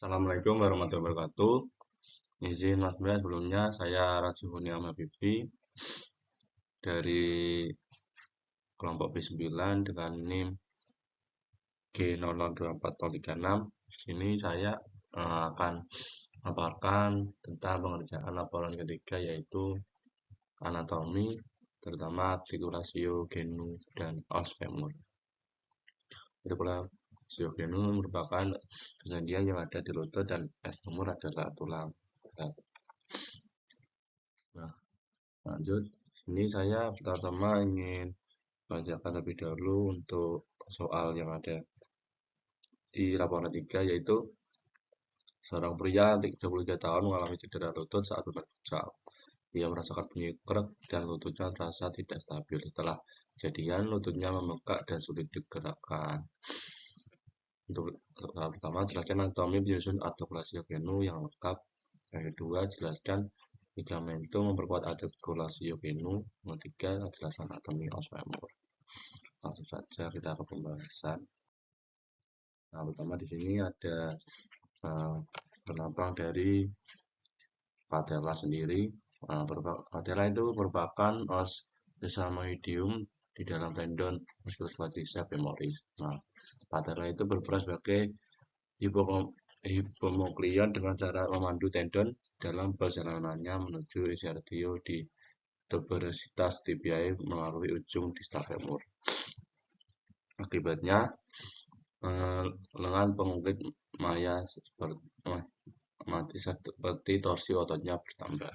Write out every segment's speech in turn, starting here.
Assalamualaikum warahmatullahi wabarakatuh. Izin Mas Bra, sebelumnya saya Rajihuni Amabibi dari kelompok B9 dengan NIM G002436. Di sini saya akan memaparkan tentang pengerjaan laporan ketiga yaitu anatomi, terutama artikulasio genu dan os femur. Artikulasio genu merupakan persendian yang ada di lutut dan os femur adalah tulang. Nah, lanjut. Sini saya pertama ingin bacakan terlebih dahulu untuk soal yang ada di laporan 3, yaitu seorang pria 33 tahun mengalami cedera lutut saat bermain futsal. Ia merasakan bunyi krek dan lututnya terasa tidak stabil. Setelah kejadian, lututnya membengkak dan sulit digerakkan. Untuk soal pertama, jelaskan anatomi penyusun artikulasi genu yang lengkap. Yang kedua, jelaskan ligamentum memperkuat artikulasi genu. Yang ketiga, jelaskan anatomi os femur. Langsung saja kita ke pembahasan. Nah, pertama di sini ada penampang dari patella sendiri. Patella itu merupakan os sesamoidium di dalam tendon musculus quadriceps femoris. Nah, patella itu berperan sebagai hipomoklion dengan cara memandu tendon dalam perjalanannya menuju insertio di tuberositas tibiae melalui ujung distal femur. Akibatnya lengan pengungkit maya mati seperti torsi ototnya bertambah.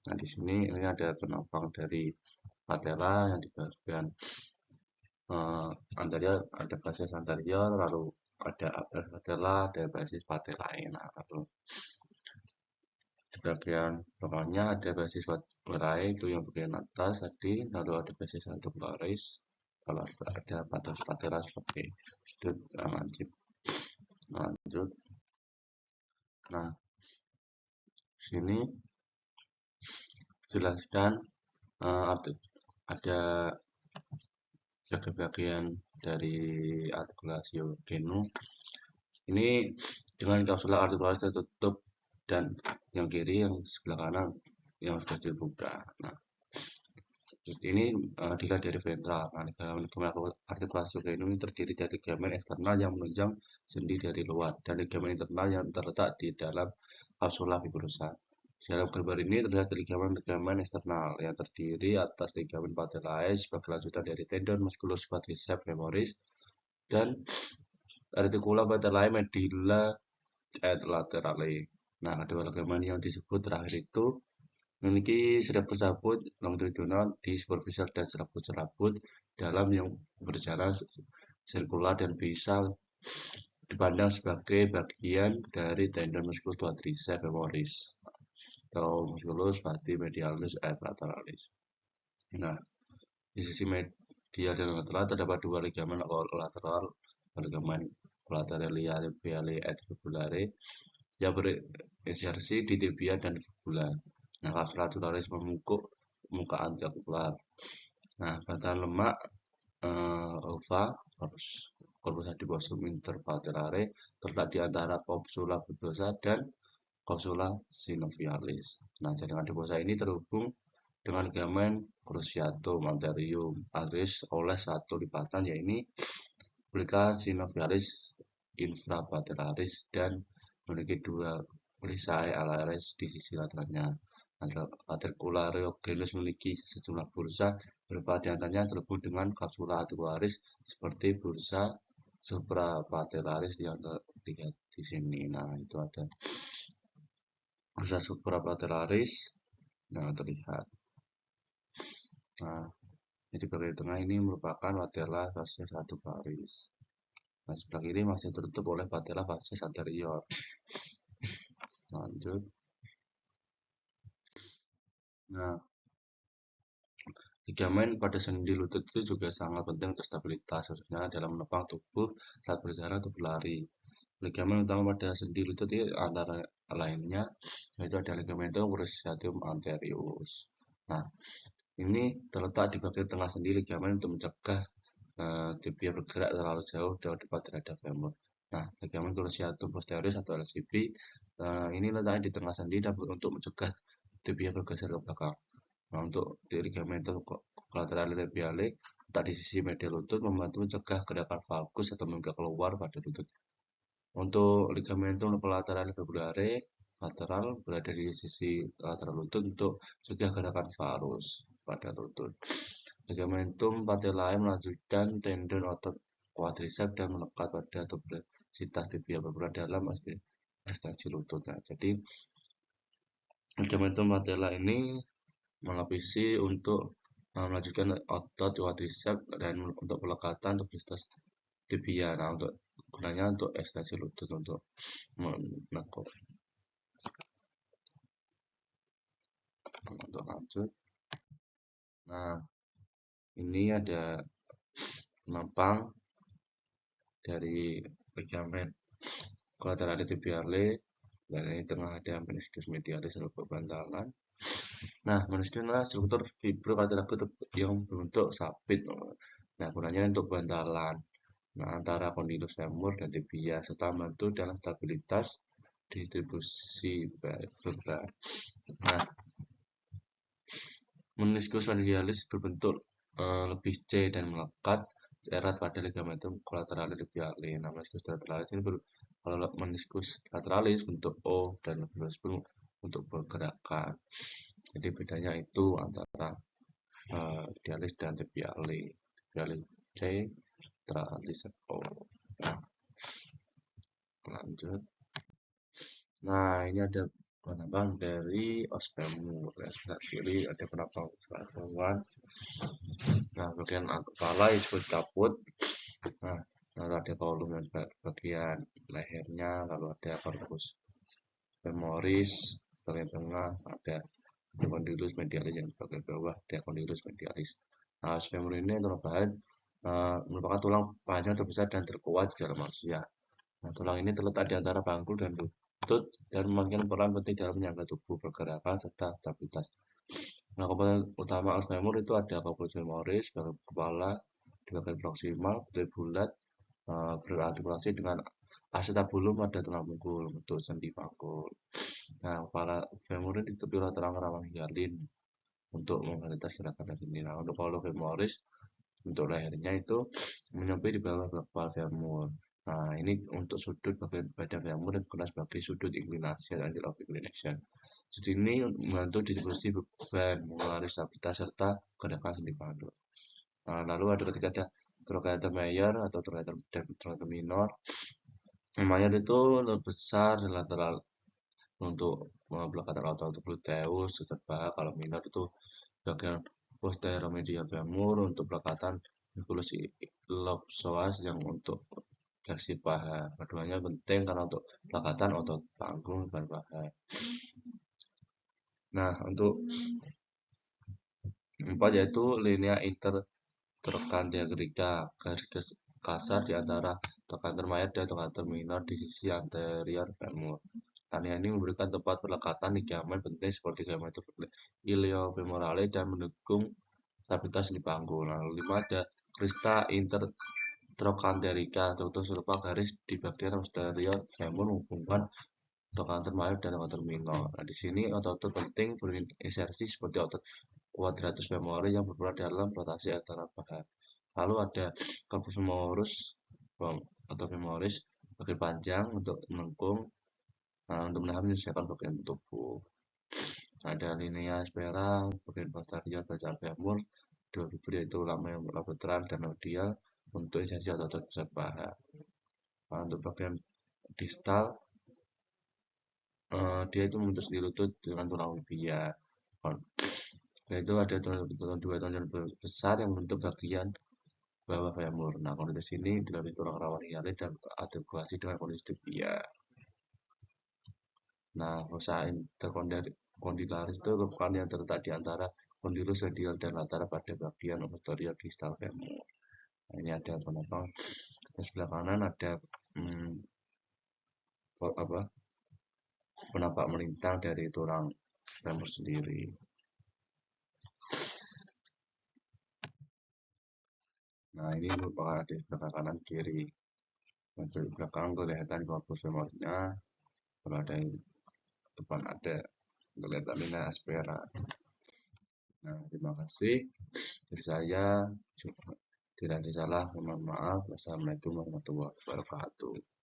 Nah, di sini ini ada penampang dari patella yang di bagian anterior, ada basis anterior, lalu ada apel patella, ada basis patellae. Nah, lalu di bagian bawahnya ada basis patellae itu yang bagian atas tadi, lalu ada basis articularis, kalau ada batas patella seperti itu. Lanjut. Nah, sini jelaskan ada bagian dari artikulasio genu. Ini dengan kapsula artikularis tertutup dan yang kiri yang sebelah kanan yang sudah dibuka. Nah, ini dilihat dari ventral. Nah, ligamen artikulasi genu ini terdiri dari ligamen eksternal yang menunjang sendi dari luar dan ligamen internal yang terletak di dalam kapsula fibrosa. Dalam gambar ini terlihat ligamen eksternal yang terdiri atas ligamen patellae sebagai lanjutan dari tendon musculus quadriceps femoris dan articula patellae medulla et laterale. Nah, kedua ligamen yang disebut terakhir itu memiliki serabut-serabut longitudinal di superficial dan serabut-serabut dalam yang berjalan sirkular dan bisa dipandang sebagai bagian dari tendon musculus quadriceps femoris atau musculus medialis et lateralis. Nah, di sisi medial dan lateral terdapat dua ligamen lateral, ligamen collaterale et fibulae yang berinsersi di tibia dan fibula. Nah, kapsula articularis memungkuk permukaan artikular. Nah, bantahan lemak ova corpus adiposum interpatellare terletak di antara kapsula fibrosa dan kapsula synovialis. Nah, jaringan adiposa ini terhubung dengan ligamen cruciatum anterior aris oleh satu lipatan, yaitu plica synovialis infrapatellaris dan memiliki dua plicae alaris di sisi lateralnya. Articulario genus memiliki sejumlah bursa, beberapa di antaranya terhubung dengan kapsula articularis seperti bursa suprapatellaris yang terlihat di sini. Nah, itu ada bursa suprapatellaris. Nah, terlihat. Nah, jadi bagian tengah ini merupakan patella facies articularis. Nah, sebelah kiri masih tertutup oleh patella facies anterior. Lanjut. Nah, ligamen pada sendi lutut itu juga sangat penting untuk stabilitas, khususnya dalam menopang tubuh saat berjalan atau berlari. Ligamen utama pada sendi lutut itu antara lainnya yaitu ada ligamentum cruciatum anterius. Nah, ini terletak di bagian tengah sendi ligamen untuk mencegah tibia bergerak terlalu jauh dari depan terhadap femur. Nah, ligamen cruciatum posterioris atau LCP ini letaknya di tengah sendi dan untuk mencegah tibia bergeser ke belakang. Nah, untuk di ligamentum collaterale tibiale letak di sisi medial lutut membantu mencegah gerakan valgus atau menggak keluar pada lutut. Untuk ligamentum collaterale fibulare lateral berada di sisi lateral lutut untuk mencegah gerakan varus pada lutut. Ligamentum patellae melanjutkan tendon otot quadriceps dan melekat pada tuberositas tibia berperan dalam ekstensi lutut. Nah, jadi ligamentum patella ini melapisi untuk melanjutkan otot quadriceps dan untuk pelekatan tuberositas tibia. Nah, untuk gunanya untuk ekstensi lutut untuk menekuk. Untuk lanjut. Nah, ini ada penampang dari ligamen collaterale tibiale dan ini tengah ada meniscus medialis atau bantalan. Nah, meniscus adalah struktur fibrocartilagus yang berbentuk sabit. Nah, gunanya untuk bantalan. Nah, antara kondilus femur dan tibia serta membantu dalam stabilitas distribusi beban. Nah, meniscus medialis berbentuk lebih C dan melekat erat pada ligamentum collaterale tibiale. Nah, meniscus lateralis ini kalau meniscus lateralis bentuk O dan lebih untuk pergerakan. Jadi bedanya itu antara tibialis dan tibiale. Tibiale C, lateralis O. Nah, lanjut. Nah, ini ada penambahan dari os femur. Ya, sebelah kiri ada penambahan hewan. Nah, bagian kepala disebut kaput. Nah, lalu ada kolum dan bagian lehernya, lalu ada corpus femoris, bagian tengah ada condylus medialis yang bagian bawah ada condylus medialis. Nah, os femur ini merupakan tulang panjang terbesar dan terkuat di dalam manusia. Nah, tulang ini terletak di antara bangku dan lutut dan memainkan peran penting dalam menyangga tubuh, pergerakan, serta stabilitas. Nah, komponen utama os femur itu ada corpus femoris, bagian kepala, di bagian proksimal, betul bulat, berartikulasi dengan acetabulum pada tulang punggung, bentuk sendi panggul. Nah, kepala femur ini ditutupi oleh tulang rawan hialin untuk memfasilitasi gerakan dan sendi. Nah, untuk kolum femoris, untuk lehernya itu menyampai di bawah kepala femur. Nah, ini untuk sudut badan femur yang dikenal sebagai sudut inclination, angle of inclination. Sudut ini membantu distribusi beban, mengurangi stabilitas serta gerakan sendi panggul. Nah, lalu ketika ada trochanter major atau trochanter minor. Mayor itu lebih besar dan lateral untuk belakang otot gluteus, paha. Kalau minor itu bagian posterior medial femur untuk pelekatan influx iliopsoas yang untuk fleksi paha. Keduanya penting karena untuk pelekatan otot panggung dan paha. Nah, untuk empat yaitu linea intertrochanterica, garis kasar di antara trochanter major dan trochanter minor di sisi anterior femur. Linea ini memberikan tempat pelekatan ligamen penting seperti ligamen iliofemorale dan mendukung stabilitas di panggul. Lalu 5 ada crista intertrochanterica, struktur serupa garis di bagian posterior femur menghubungkan trochanter major dan trochanter minor. Nah, di sini otot-otot penting berinsersi seperti otot quadratus femoris yang berperan dalam rotasi antara paha. Lalu ada corpus femoris atau femoris bagian panjang untuk melengkung, untuk menahan menyelesaikan bagian tubuh. Ada linea aspera bagian posterior basal femur, dua bibir yaitu lateral dan medial untuk insersi otot pusat paha. Nah, untuk bagian distal dia itu memutus di lutut dengan tulang tibia. Yaitu ada dua tonjol besar yang membentuk bagian bawah femur. Nah, kondisi ini dilalui tulang rawan hialis dan artikulasi dengan kondisi tibia. Nah, fossa intercondylaris itu merupakan yang terletak di antara condylus medial dan lateral pada bagian posterior distal femur. Nah, ini ada penopang. Di sebelah kanan ada penapak melintang dari tulang femur sendiri. Nah, ini merupakan ada sebelah kanan kiri. Di belakang kelihatan kampus memorinya, kalau ada yang depan ada kelihatan nilai Aspera. Nah, terima kasih dari saya. Tidak salah, mohon maaf. Wassalamualaikum warahmatullahi wabarakatuh.